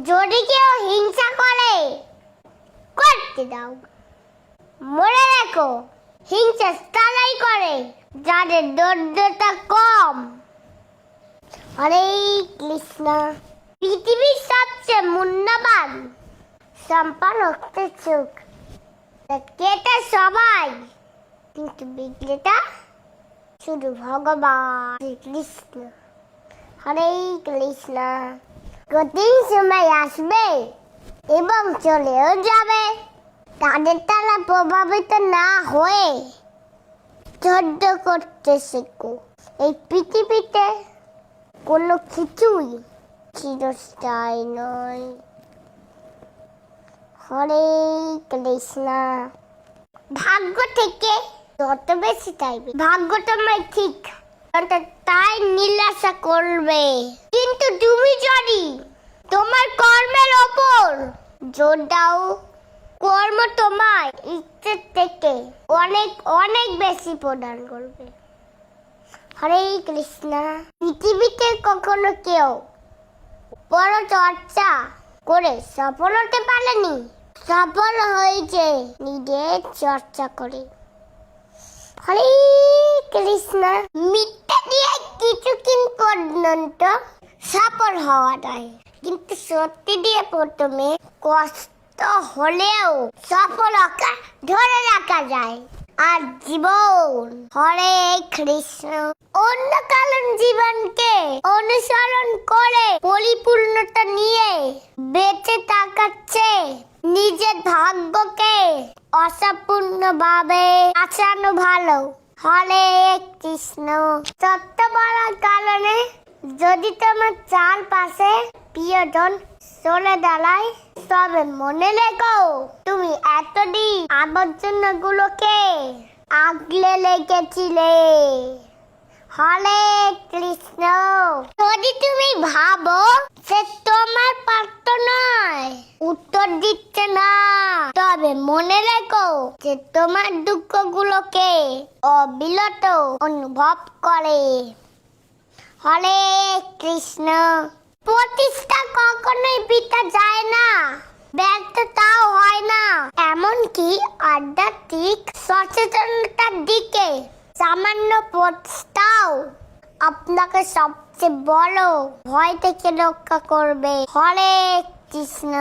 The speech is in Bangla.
যদি কেউ হিংসা করে করতে দাও। মনে রাখো, হিংসা তারাই করে যাদের দরিদ্রতা কম। হরে কৃষ্ণ। পৃথিবীর সবচেয়ে মূল্যবান সম্পদ হচ্ছে সুখ। কেটে সবাই, কিন্তু বিক্রেতা শুধু ভগবান শ্রীকৃষ্ণ। হরে কৃষ্ণ। কঠিন সময় আসবে এবং চলেও যাবে, তাদের দ্বারা প্রভাবিত না হয়ে ধৈর্য করতে শেখো। এই পৃথিবীতে কোনো কিছুই চিরস্থায়ী নয়। হরে কৃষ্ণ। ভাগ্য থেকে যত বেশি চাইবে, ভাগ্য তোমায় ঠিক তাই নিরাশা করবে। কিন্তু তুমি যদি তোমার কর্মের ওপর জোর দাও, কর্ম তোমার ইচ্ছের থেকে অনেক অনেক বেশি প্রদান করবে। হরে কৃষ্ণ। পৃথিবীতে কখনো কেউ বড় চর্চা করে সফল হতে পারেনি, সফল হয়েছে নিজের চর্চা করে। হরে কৃষ্ণ। মিথ্যা দিয়ে কিছুদিন পর্যন্ত সফল হওয়া যায়, কিন্তু সত্যি দিয়ে প্রথমে কষ্ট হলেও সফলতা ধরে রাখা যায় আর জীবন। হরে কৃষ্ণ। অন্য কারণ জীবনকে অনুসরণ করে পরিপূর্ণতা নিয়ে বেঁচে থাকাচ্ছে নিজের ভাগ্যকে অসম্পূর্ণ ভাবে আসানো ভালো। হরে কৃষ্ণ। সত্য বলার কারণে যদি তোমার চারপাশে প্রিয়জন চলে দাঁড়ায়, তবে মনে রেখো তুমি এতদিন আবর্জনাগুলোকে আগলে রেখেছিলে। হরে কৃষ্ণ। যদি তুমি ভাবো সে তোমার পাত্র নয়, উত্তর দিচ্ছে না, তবে মনে রেখো যে তোমার দুঃখগুলোকে অবিরত অনুভব করে। হরে কৃষ্ণ। প্রতিষ্ঠা কখনোই বৃথা যায় না, ব্যর্থতাও হয় না। এমনকি আধ্যাত্মিক সচেতনতার দিকে সামান্য প্রস্তাব আপনাকে সবচেয়ে বড় ভয় থেকে রক্ষা করবে। হরে কৃষ্ণ।